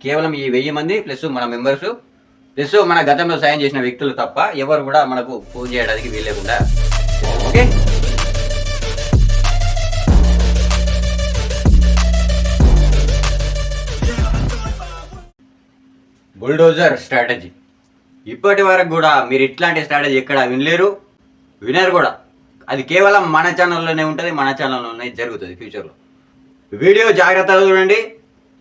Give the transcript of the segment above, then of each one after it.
కేవలం ఈ 1000 మంది ప్లస్ మన మెంబర్స్ ప్లస్ మన గతంలో సాయం చేసిన వ్యక్తులు తప్ప ఎవరు కూడా మనకు ఫోన్ చేయడానికి వీల్లేకుండా. Okay, bulldozer strategy. ఇప్పటి వరకు కూడా మీరు ఇట్లాంటి స్ట్రాటజీ ఎక్కడ వినలేరు, వినరు కూడా. అది కేవలం మన ఛానల్లోనే ఉంటుంది, మన ఛానల్లోనే జరుగుతుంది ఫ్యూచర్లో. వీడియో జాగ్రత్తగా చూడండి.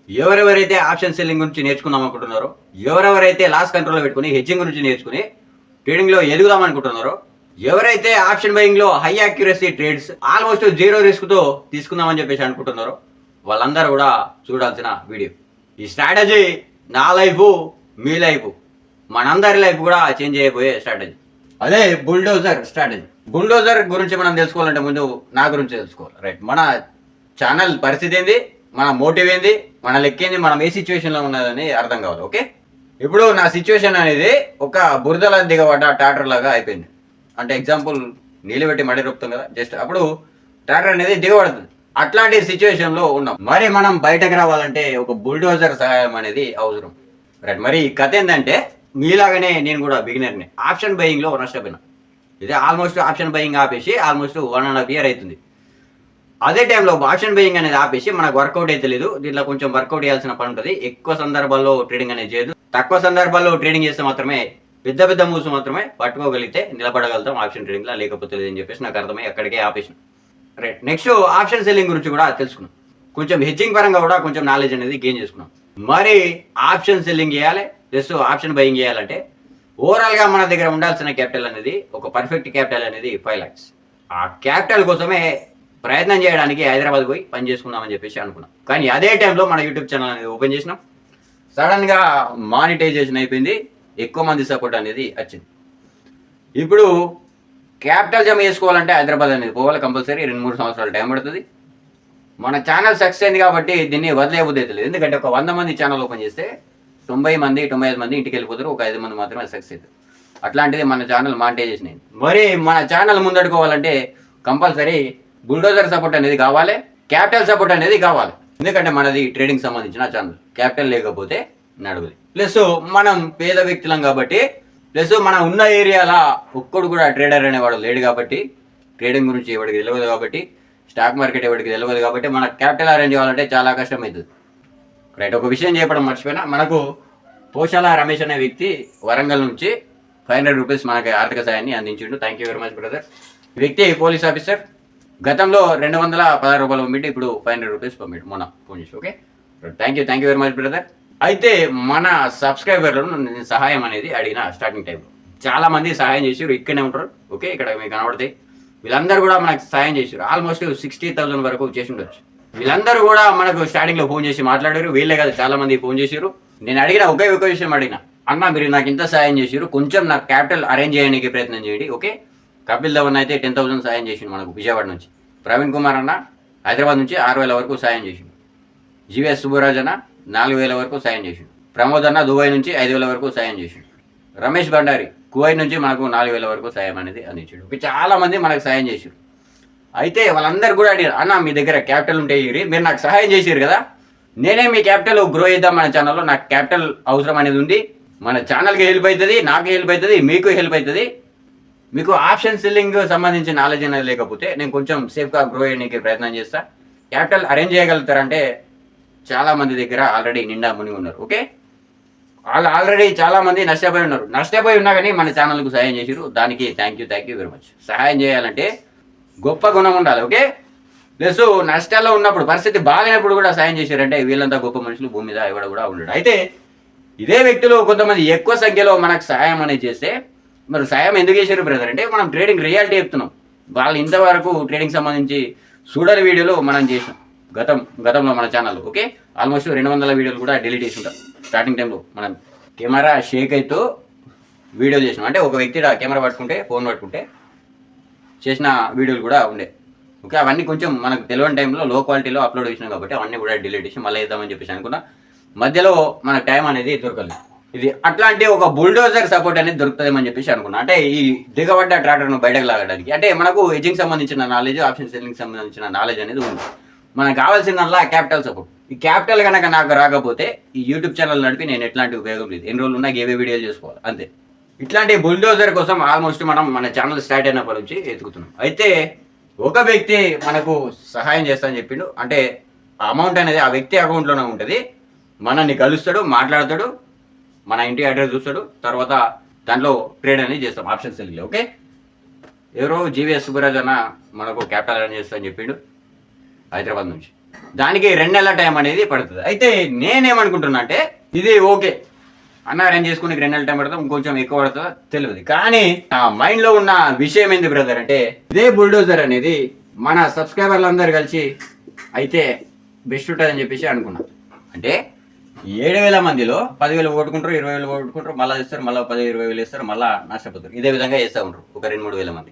ఎవరెవరైతే ఆప్షన్ సెల్లింగ్ గురించి నేర్చుకుందాం అనుకుంటున్నారో, ఎవరెవరైతే లాస్ కంట్రోల్లో పెట్టుకుని హెడ్జింగ్ గురించి నేర్చుకుని ట్రేడింగ్లో ఎదుగుదాం అనుకుంటున్నారో, ఎవరైతే ఆప్షన్ బయింగ్లో హై యాక్యురసీ ట్రేడ్స్ ఆల్మోస్ట్ 0 రిస్క్తో తీసుకుందామని చెప్పేసి అనుకుంటున్నారో వాళ్ళందరూ కూడా చూడాల్సిన వీడియో. ఈ స్ట్రాటజీ నా లైఫ్, మీ లైఫ్, మనందరి లైఫ్ కూడా చేంజ్ అయిపోయే స్ట్రాటజీ. అదే బుల్డోజర్ స్ట్రాటజీ. బుల్డోజర్ గురించి మనం తెలుసుకోవాలంటే ముందు నా గురించి తెలుసుకోవాలి. రైట్, మన ఛానల్ పరిస్థితి ఏంది, మన మోటివ్ ఏంది, మన లెక్కేంది, మనం ఏ సిచ్యువేషన్లో ఉన్నదని అర్థం కావాలి. ఓకే, ఇప్పుడు నా సిచ్యువేషన్ అనేది ఒక బురదలా దిగబడ్డ ట్రాక్టర్ లాగా అయిపోయింది. అంటే ఎగ్జాంపుల్, నీళ్ళు పెట్టి మడి రొప్పుతాం కదా, జస్ట్ అప్పుడు ట్రాక్టర్ అనేది దిగబడుతుంది. అట్లాంటి సిచ్యువేషన్లో ఉన్నాం. మరి మనం బయటకు రావాలంటే ఒక బుల్డోజర్ సహాయం అనేది అవసరం. రైట్, మరి ఈ కథ ఏంటంటే మీలాగానే నేను కూడా బిగినర్ని. ఆప్షన్ బయింగ్లో నష్టపోయినా. ఇదే ఆల్మోస్ట్ ఆప్షన్ బయింగ్ ఆపేసి ఆల్మోస్ట్ 1.5 year అవుతుంది. అదే టైంలో ఆప్షన్ బయింగ్ అనేది ఆపేసి మనకు వర్కౌట్ అయితే లేదు. దీంట్లో కొంచెం వర్కౌట్ చేయాల్సిన పని ఉంటుంది. ఎక్కువ సందర్భాల్లో ట్రేడింగ్ అనేది చేయదు. తక్కువ సందర్భాల్లో ట్రేడింగ్ చేస్తే మాత్రమే, పెద్ద పెద్ద మూవ్స్ మాత్రమే పట్టుకోగలిగితే నిలబడగలుగుతాం ఆప్షన్ ట్రేడింగ్లో. లేకపోతే అని చెప్పేసి నాకు అర్థమై అక్కడికే ఆపేసిన. రైట్, నెక్స్ట్ ఆప్షన్ సెల్లింగ్ గురించి కూడా తెలుసుకున్నాం. కొంచెం హెడ్జింగ్ పరంగా కూడా కొంచెం నాలెడ్జ్ అనేది గెయిన్ చేసుకున్నాం. మరి ఆప్షన్ సెల్లింగ్ చేయాలి ప్లస్ ఆప్షన్ బయింగ్ చేయాలంటే ఓవరాల్గా మన దగ్గర ఉండాల్సిన క్యాపిటల్ అనేది, ఒక పర్ఫెక్ట్ క్యాపిటల్ అనేది 5 lakhs. ఆ క్యాపిటల్ కోసమే ప్రయత్నం చేయడానికి హైదరాబాద్ పోయి పని చేసుకుందామని చెప్పేసి అనుకున్నాం. కానీ అదే టైంలో మన యూట్యూబ్ ఛానల్ అనేది ఓపెన్ చేసినాం. సడన్గా మానిటైజేషన్ అయిపోయింది, ఎక్కువ మంది సపోర్ట్ అనేది వచ్చింది. ఇప్పుడు క్యాపిటల్ జమ చేసుకోవాలంటే హైదరాబాద్ అనేది పోవాలి కంపల్సరీ. 2-3 సంవత్సరాలు టైం పడుతుంది. మన ఛానల్ సక్సెస్ అయింది కాబట్టి దీన్ని వదిలే బుద్ధి లేదు. ఎందుకంటే ఒక 100 మంది ఛానల్ ఓపెన్ చేస్తే 95 మంది ఇంటికి వెళ్ళిపోతారు, ఒక 5 మంది మాత్రమే సక్సెస్ అవుతారు. అట్లాంటిది మన ఛానల్ మానిటైజేషన్ అయింది. మరి మన ఛానల్ ముందడుకోవాలంటే కంపల్సరీ బుల్డోజర్ సపోర్ట్ అనేది కావాలి, క్యాపిటల్ సపోర్ట్ అనేది కావాలి. ఎందుకంటే మనది ట్రేడింగ్ సంబంధించిన ఛానల్, క్యాపిటల్ లేకపోతే నడుగుది. ప్లస్ మనం పేద వ్యక్తులం కాబట్టి, ప్లస్ మనం ఉన్న ఏరియాలో ఒక్కడు కూడా ట్రేడర్ అనేవాడు లేడు కాబట్టి, ట్రేడింగ్ గురించి ఎవరికి తెలియదు కాబట్టి, స్టాక్ మార్కెట్ ఎవరికి తెలియదు కాబట్టి మన క్యాపిటల్ అరేంజ్ చేయాలంటే చాలా కష్టమవుతుంది. రైట్, ఒక విషయం చెప్పడం మర్చిపోయినా, మనకు పోషాల రమేష్ అనే వ్యక్తి వరంగల్ నుంచి 500 రూపీస్ మనకి ఆర్థిక సాయాన్ని అందించిండు. Thank you very much brother. ఈ వ్యక్తి పోలీస్ ఆఫీసర్. గతంలో 216 రూపాయలు పంపిండి, ఇప్పుడు 500 రూపీస్ పంపిండు మొన్న ఫోన్ చేసి. Okay, thank you very much brother. అయితే మన సబ్స్క్రైబర్లను నేను సహాయం అనేది అడిగిన స్టార్టింగ్ టైంలో చాలా మంది సహాయం చేసారు. ఇక్కడనే ఉంటారు. ఓకే, ఇక్కడ మీకు కనబడతాయి. వీళ్ళందరూ కూడా మనకు సహాయం చేశారు. ఆల్మోస్ట్ 60,000 వరకు చేసి ఉండొచ్చు. వీళ్ళందరూ కూడా మనకు స్టార్టింగ్లో ఫోన్ చేసి మాట్లాడారు. వీళ్ళే కదా చాలా మంది ఫోన్ చేశారు. నేను అడిగిన ఒకే విషయం అడిగిన, అన్న మీరు నాకు ఇంత సాయం చేశారు, కొంచెం నాకు క్యాపిటల్ అరేంజ్ చేయడానికి ప్రయత్నం చేయండి. ఓకే, కపిల్ ధవన్ అయితే 10,000 సాయం చేసిండు మనకు విజయవాడ నుంచి. ప్రవీణ్ కుమార్ అన్న హైదరాబాద్ నుంచి 6,000 వరకు సాయం చేసిండు. జీవీఎస్ సుబ్బరాజ్ అన్న 4,000 వరకు సాయం చేసిండు. ప్రమోద్ అన్న దుబాయ్ నుంచి 5,000 వరకు సాయం చేసిండు. రమేష్ భండారి కువైట్ నుంచి మనకు 4,000 వరకు సాయం అనేది అందించాడు. చాలా మంది మనకు సాయం చేశారు. అయితే వాళ్ళందరూ కూడా అడిగారు, అన్న మీ దగ్గర క్యాపిటల్ ఉంటే మీరు నాకు సహాయం చేశారు కదా, నేనే మీ క్యాపిటల్ గ్రో చేద్దాం మన ఛానల్లో, నాకు క్యాపిటల్ అవసరం అనేది ఉంది, మన ఛానల్కి హెల్ప్ అవుతుంది, నాకు హెల్ప్ అవుతుంది, మీకు హెల్ప్ అవుతుంది. మీకు ఆప్షన్ సెల్లింగ్ సంబంధించిన నాలెడ్జ్ అనేది లేకపోతే నేను కొంచెం సేఫ్గా గ్రో చేయడానికి ప్రయత్నం చేస్తా. క్యాపిటల్ అరేంజ్ చేయగలుగుతారంటే చాలా మంది దగ్గర ఆల్రెడీ నిండా మునిగి ఉన్నారు. ఓకే, వాళ్ళు ఆల్రెడీ చాలా మంది నష్టపోయి ఉన్నారు. నష్టపోయి ఉన్నా కానీ మన ఛానల్కు సహాయం చేశారు. దానికి థ్యాంక్ యూ వెరీ మచ్. సహాయం చేయాలంటే గొప్ప గుణం ఉండాలి. ఓకే, ప్లస్ నష్టాల్లో ఉన్నప్పుడు, పరిస్థితి బాగానప్పుడు కూడా సాయం చేశారంటే వీళ్ళంతా గొప్ప మనుషులు భూమి మీద ఎవడ కూడా ఉండడు. అయితే ఇదే వ్యక్తులు కొంతమంది ఎక్కువ సంఖ్యలో మనకు సహాయం అనేది చేస్తే, మరి సాయం ఎందుకు చేశారు బ్రదర్ అంటే మనం ట్రేడింగ్ రియాలిటీ చెప్తున్నాం. వాళ్ళు ఇంతవరకు ట్రేడింగ్ సంబంధించి చూడని వీడియోలు మనం చేసాం గతంలో మన ఛానల్లో. ఓకే, ఆల్మోస్ట్ 200 వీడియోలు కూడా డిలీట్ చేసి ఉంటాం. స్టార్టింగ్ టైంలో మనం కెమెరా షేక్ అవుతూ వీడియో చేసినాం. అంటే ఒక వ్యక్తి కెమెరా పట్టుకుంటే, ఫోన్ పట్టుకుంటే చేసిన వీడియోలు కూడా ఉండే. ఓకే, అవన్నీ కొంచెం మనకు తెలియని టైంలో లో క్వాలిటీలో అప్లోడ్ చేసినాం కాబట్టి అవన్నీ కూడా డిలీట్ చేసి మళ్ళీ వేద్దామని చెప్పేసి అనుకున్నా. మధ్యలో మనకు టైం అనేది దొరకలేదు. ఇది అట్లాంటి ఒక బుల్డోజర్ సపోర్ట్ అనేది దొరుకుతుందేమని చెప్పేసి అనుకున్నా. అంటే ఈ దిగబడ్డ ట్రాక్టర్ను బయటకు లాగడానికి. అంటే మనకు హెడ్జింగ్ సంబంధించిన నాలెడ్జ్, ఆప్షన్ సెల్లింగ్ సంబంధించిన నాలెడ్జ్ అనేది ఉంది. మనకు కావాల్సిందల్లా క్యాపిటల్ సపోర్ట్. ఈ క్యాపిటల్ కనుక నాకు రాకపోతే ఈ యూట్యూబ్ ఛానల్ నడిపి నేను ఎట్లాంటి ఉపయోగం లేదు. ఎన్ని రోజులు ఉన్నా ఏవే వీడియోలు చేసుకోవాలి అంతే. ఇట్లాంటి బుల్డోజర్ కోసం ఆల్మోస్ట్ మనం మన ఛానల్ స్టార్ట్ అయినప్పటి నుంచి ఎదుగుతున్నాం. అయితే ఒక వ్యక్తి మనకు సహాయం చేస్తానని చెప్పిండు. అంటే అమౌంట్ అనేది ఆ వ్యక్తి అకౌంట్లోనే ఉంటుంది. మనల్ని కలుస్తాడు, మాట్లాడతాడు, మన ఇంటి అడ్రస్ చూస్తాడు, తర్వాత దాంట్లో ట్రేడ్ అనేది చేస్తాం ఆప్షన్స్ వెళ్ళి. ఓకే, ఎవరో జీవీఎస్ సుబ్బరాజ్ అన్న మనకు క్యాపిటల్ అరేంజ్ చేస్తా అని చెప్పిండు హైదరాబాద్ నుంచి. దానికి 2 నెలల టైం అనేది పడుతుంది. అయితే నేనేమనుకుంటున్నా అంటే ఇది ఓకే అన్న అరేంజ్ చేసుకుని 2 నెలల టైం పడుతుంది, ఇంకొంచెం ఎక్కువ పడుతుందో తెలియదు. కానీ నా మైండ్లో ఉన్న విషయం ఏంది బ్రదర్ అంటే ఇదే బుల్డోజర్ అనేది మన సబ్స్క్రైబర్లు అందరు కలిసి అయితే బెస్ట్ ఉంటుందని చెప్పేసి అనుకున్నాం. అంటే 7,000 మందిలో 10,000 ఓటుకుంటారు, 20,000 ఓటుకుంటారు, మళ్ళీ ఇస్తారు, మళ్ళీ 10,000-20,000 ఇస్తారు, మళ్ళీ నష్టపోతారు. ఇదే విధంగా చేస్తూ ఉంటారు. ఒక 2,000-3,000 మంది,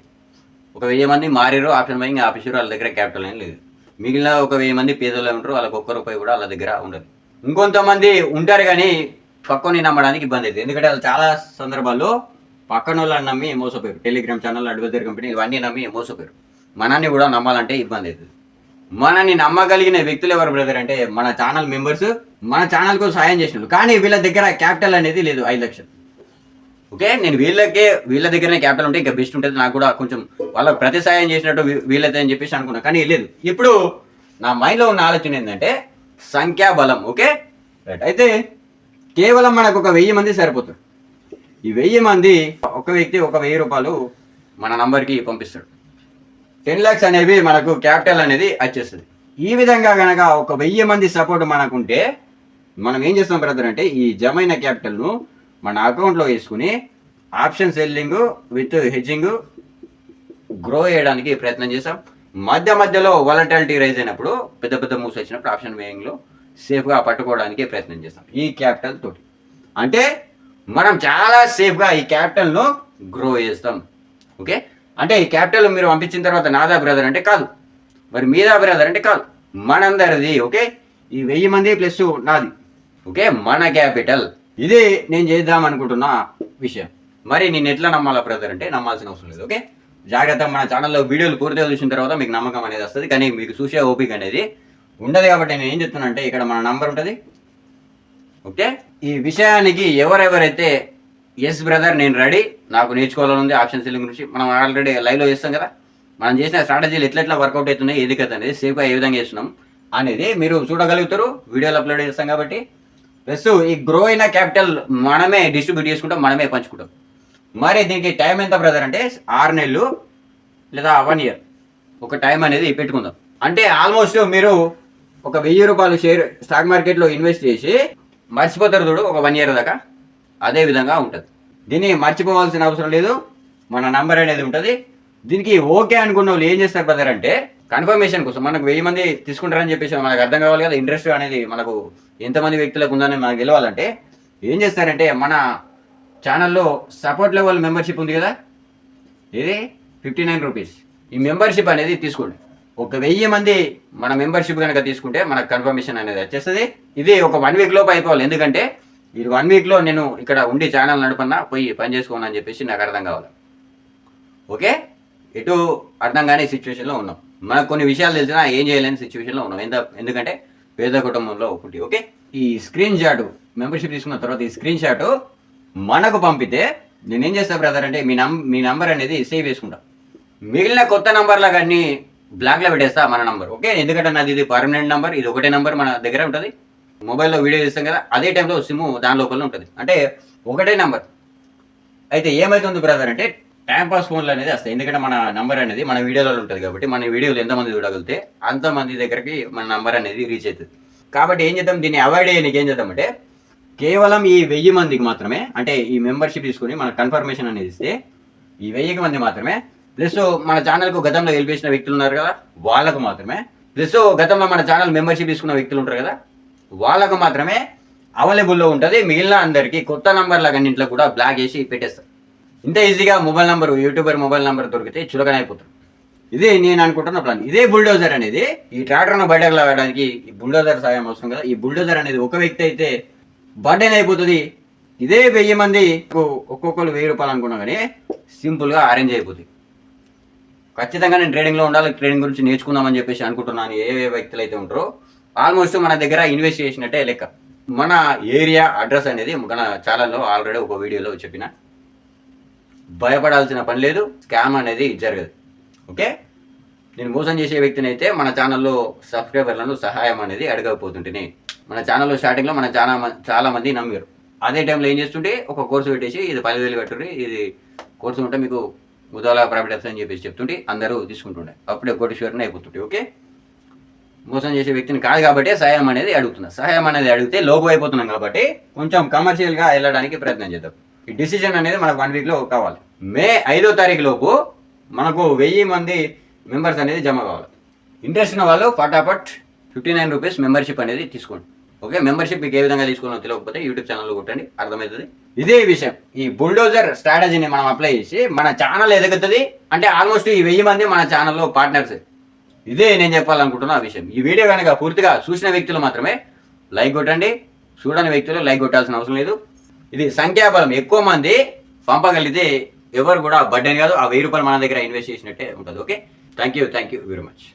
ఒక 1,000 మంది మారిరు ఆప్షన్ పోయి ఇంకా ఆఫీసర్ వాళ్ళ దగ్గర క్యాపిటల్ ఏం లేదు. మిగిలిన ఒక 1,000 మంది పేదలు ఉంటారు, వాళ్ళకి ఒక్క రూపాయి కూడా వాళ్ళ దగ్గర ఉండదు. ఇంకొంతమంది ఉంటారు కానీ పక్కని నమ్మడానికి ఇబ్బంది అవుతుంది. ఎందుకంటే వాళ్ళు చాలా సందర్భాల్లో పక్కన వాళ్ళని నమ్మి మోసపోయారు. టెలిగ్రామ్ ఛానల్, అడ్వైజర్ కంపెనీ ఇవన్నీ నమ్మి మోసపోయారు. మనల్ని కూడా నమ్మాలంటే ఇబ్బంది అవుతుంది. మనని నమ్మగలిగిన వ్యక్తులు ఎవరు బ్రదర్ అంటే మన ఛానల్ మెంబర్స్, మన ఛానల్కు సాయం చేసినారు. కానీ వీళ్ళ దగ్గర క్యాపిటల్ అనేది లేదు 5 లక్షలు. ఓకే, నేను వీళ్ళ దగ్గరనే క్యాపిటల్ ఉంటే ఇంకా బెస్ట్ ఉంటుంది, నాకు కూడా కొంచెం వాళ్ళకి ప్రతి సాయం చేసినట్టు వీళ్ళైతే అని చెప్పేసి అనుకున్నా. కానీ లేదు. ఇప్పుడు నా మైండ్లో ఉన్న ఆలోచన ఏంటంటే సంఖ్యాబలం. Okay right. అయితే కేవలం మనకు ఒక 1000 మంది సరిపోతారు. ఈ 1000 మంది ఒక వ్యక్తి ఒక 1000 రూపాయలు మన నంబర్కి పంపిస్తాడు. 10 lakhs అనేవి మనకు క్యాపిటల్ అనేది వచ్చేస్తుంది. ఈ విధంగా కనుక ఒక 1000 మంది సపోర్ట్ మనకుంటే మనం ఏం చేస్తాం బ్రదర్ అంటే ఈ జమైన క్యాపిటల్ను మన అకౌంట్లో వేసుకుని option selling with hedging grow చేయడానికి ప్రయత్నం చేస్తాం. మధ్యలో వాలటాలిటీ రైజ్ అయినప్పుడు, పెద్ద పెద్ద మూవ్స్ వచ్చినప్పుడు ఆప్షన్ వేయింగ్లో సేఫ్గా పట్టుకోవడానికి ప్రయత్నం చేస్తాం ఈ క్యాపిటల్ తోటి. అంటే మనం చాలా సేఫ్గా ఈ క్యాపిటల్ను గ్రో చేస్తాం. ఓకే, అంటే ఈ క్యాపిటల్ మీరు పంపించిన తర్వాత నాదా బ్రదర్ అంటే కాదు, మరి మీదా బ్రదర్ అంటే కాదు, మనందరిది. ఓకే, ఈ 1000 మంది ప్లస్ నాది. ఓకే, మన క్యాపిటల్ ఇది నేను చేద్దాం అనుకుంటున్న విషయం. మరి నేను ఎట్లా నమ్మాలా బ్రదర్ అంటే నమ్మాల్సిన అవసరం లేదు. ఓకే, జాగ్రత్త. మన ఛానల్లో వీడియోలు పూర్తిగా చూసిన తర్వాత మీకు నమ్మకం అనేది వస్తుంది, కానీ మీకు చూసే ఓపిక అనేది ఉండదు. కాబట్టి నేను ఏం చెప్తున్నా అంటే ఇక్కడ మన నంబర్ ఉంటుంది. ఓకే, ఈ విషయానికి ఎవరెవరైతే ఎస్ బ్రదర్ నేను రెడీ, నాకు నేర్చుకోవాలని ఉంది ఆప్షన్ సెల్లింగ్ గురించి, మనం ఆల్రెడీ లైవ్లో చేస్తాం కదా, మనం చేసిన స్ట్రాటజీలు ఎట్లా వర్కౌట్ అవుతున్నాయి, ఏది కదా అనేది సేఫ్గా ఏ విధంగా చేస్తున్నాం అనేది మీరు చూడగలుగుతారు. వీడియోలు అప్లోడ్ చేస్తాం కాబట్టి. ప్లస్ ఈ గ్రో అయిన క్యాపిటల్ మనమే డిస్ట్రిబ్యూట్ చేసుకుంటాం, మనమే పంచుకుంటాం. మరి దీనికి టైం ఎంత బ్రదర్ అంటే 6 నెలలు లేదా 1 year ఒక టైం అనేది పెట్టుకుందాం. అంటే ఆల్మోస్ట్ మీరు ఒక 1000 రూపాయలు షేర్ స్టాక్ మార్కెట్లో ఇన్వెస్ట్ చేసి మర్చిపోతారు చూడు ఒక 1 year దాకా, అదే విధంగా ఉంటుంది. దీన్ని మర్చిపోవాల్సిన అవసరం లేదు. మన నంబర్ అనేది ఉంటుంది. దీనికి ఓకే అనుకున్న వాళ్ళు ఏం చేస్తారు బ్రదర్ అంటే కన్ఫర్మేషన్ కోసం మనకు 1000 మంది తీసుకుంటారని చెప్పేసి మనకు అర్థం కావాలి కదా, ఇంట్రెస్ట్ అనేది మనకు ఎంతమంది వ్యక్తులకు ఉందని మనకు తెలియాలంటే ఏం చేస్తారంటే మన ఛానల్లో సపోర్ట్ లెవెల్ మెంబర్షిప్ ఉంది కదా, ఇది 59 రూపీస్. ఈ మెంబర్షిప్ అనేది తీసుకోండి. ఒక 1000 మంది మన మెంబర్షిప్ కనుక తీసుకుంటే మనకు కన్ఫర్మేషన్ అనేది వచ్చేస్తుంది. ఇది ఒక 1 week లోపు అయిపోవాలి. ఎందుకంటే ఇది 1 week లో నేను ఇక్కడ ఉండి ఛానల్ నడపన్నా పోయి పని చేసుకోను అని చెప్పేసి నాకు అర్థం కావాలి. ఓకే, ఎటు అర్థం కాని సిచ్యువేషన్లో ఉన్నాం. మనకు కొన్ని విషయాలు తెలిసినా ఏం చేయలేని సిచ్యువేషన్లో ఉన్నాం. ఎందుకంటే పేద కుటుంబంలో ఒకటి. ఓకే, ఈ స్క్రీన్ షాట్ మెంబర్షిప్ తీసుకున్న తర్వాత ఈ స్క్రీన్ షాట్ మనకు పంపితే నేనేం చేస్తా బ్రదర్ అంటే మీ నంబర్ అనేది సేవ్ చేసుకుంటా. మిగిలిన కొత్త నంబర్ల కానీ బ్లాక్లో పెట్టేస్తా మన నంబర్. ఓకే, ఎందుకంటే నాది ఇది పర్మనెంట్ నంబర్, ఇది ఒకటే నంబర్ మన దగ్గర ఉంటుంది. మొబైల్లో వీడియో చేస్తాం కదా, అదే టైంలో సిమ్ దాని లోపల ఉంటుంది, అంటే ఒకటే నంబర్. అయితే ఏమవుతుంది బ్రదర్ అంటే టైంపాస్ ఫోన్లు అనేది వస్తాయి. ఎందుకంటే మన నంబర్ అనేది మన వీడియోలో ఉంటుంది కాబట్టి మన వీడియోలు ఎంతమంది చూడగలిగితే అంతమంది దగ్గరికి మన నంబర్ అనేది రీచ్ అవుతుంది. కాబట్టి ఏం చేద్దాం, దీన్ని అవాయిడ్ చేయడానికి ఏం చేద్దామంటే కేవలం ఈ 1000 మందికి మాత్రమే, అంటే ఈ మెంబర్షిప్ తీసుకుని మన కన్ఫర్మేషన్ అనేది ఇస్తే ఈ 1000 మంది మాత్రమే, ప్లస్ మన ఛానల్కు గతంలో హెల్ప్ చేసిన వ్యక్తులు ఉన్నారు కదా వాళ్ళకు మాత్రమే, ప్లస్ గతంలో మన ఛానల్ మెంబర్షిప్ తీసుకున్న వ్యక్తులు ఉంటారు కదా వాళ్ళకు మాత్రమే అవైలబుల్లో ఉంటుంది. మిగిలిన అందరికీ కొత్త నంబర్ల అన్నింటిలో కూడా బ్లాక్ చేసి పెట్టేస్తారు. ఇంత ఈజీగా mobile number, YouTuber mobile number దొరికితే చులకన అయిపోతారు. ఇదే నేను అనుకుంటున్న ప్లాన్. ఇదే బుల్డోజర్ అనేది ఈ ట్రాక్టర్ను బయటకు లాగడానికి ఈ బుల్డోజర్ సాయం అవసరం కదా. ఈ బుల్డోజర్ అనేది ఒక వ్యక్తి అయితే బర్డెన్ అయిపోతుంది. ఇదే 1000 మంది ఒక్కొక్కరు 1000 రూపాయలు అనుకున్నా కానీ సింపుల్గా అరేంజ్ అయిపోతుంది. ఖచ్చితంగా నేను ట్రేడింగ్లో ఉండాలి, ట్రేడింగ్ గురించి నేర్చుకుందామని చెప్పేసి అనుకుంటున్నాను. ఏ వ్యక్తులు అయితే ఉంటారో ఆల్మోస్ట్ మన దగ్గర ఇన్వెస్ట్ చేసినట్టే లెక్క. మన ఏరియా అడ్రస్ అనేది మన ఛానల్లో ఆల్రెడీ ఒక వీడియోలో చెప్పిన. భయపడాల్సిన పని లేదు, స్కామ్ అనేది జరగదు. ఓకే, నేను మోసం చేసే వ్యక్తిని అయితే మన ఛానల్లో సబ్స్క్రైబర్లను సహాయం అనేది అడగకపోతుంటేనే. మన ఛానల్లో స్టార్టింగ్లో మన చాలా మంది నమ్మారు. అదే టైంలో ఏం చేస్తుంటే ఒక కోర్సు పెట్టేసి ఇది 10,000 కట్టుర్రి, ఇది కోర్సు ఉంటే మీకు ముదాలా ప్రాఫిట్ అని చెప్పేసి చెప్తుంటే అందరూ తీసుకుంటుండే. అప్పుడే కోటీశ్వరుని అయిపోతుంటే. ఓకే, మోసం చేసే వ్యక్తిని కాదు కాబట్టి సహాయం అనేది అడుగుతున్నా. సహాయం అనేది అడిగితే లోపు అయిపోతున్నాం కాబట్టి కొంచెం కమర్షియల్గా వెళ్ళడానికి ప్రయత్నం చేద్దాం. ఈ డిసిజన్ అనేది మనకు 1 వీక్లో కావాలి. మే 5వ తారీఖు లోపు మనకు 1000 మంది మెంబర్స్ అనేది జమ కావాలి. ఇంట్రెస్ట్ ఉన్న వాళ్ళు ఫటాఫట్ 59 రూపీస్ మెంబర్షిప్ అనేది తీసుకోండి. ఓకే, మెంబర్షిప్ మీకు ఏ విధంగా తీసుకోవాలో తెలియకపోతే యూట్యూబ్ ఛానల్లో కొట్టండి, అర్థమవుతుంది. ఇదే విషయం, ఈ బుల్డోజర్ స్ట్రాటజీని మనం అప్లై చేసి మన ఛానల్ ఎదుగుతుంది. అంటే ఆల్మోస్ట్ ఈ 1000 మంది మన ఛానల్లో పార్ట్నర్స్. ఇదే నేను చెప్పాలనుకుంటున్న విషయం. ఈ వీడియో కనుక పూర్తిగా చూసిన వ్యక్తులు మాత్రమే లైక్ కొట్టండి, చూడని వ్యక్తులు లైక్ కొట్టాల్సిన అవసరం లేదు. ఇది సంఖ్యాబలం, ఎక్కువ మంది పంపగలిగితే ఎవరు కూడా బడ్డని కాదు. ఆ 1000 రూపాయలు మన దగ్గర ఇన్వెస్ట్ చేసినట్టే ఉంటుంది. Okay, thank you very much.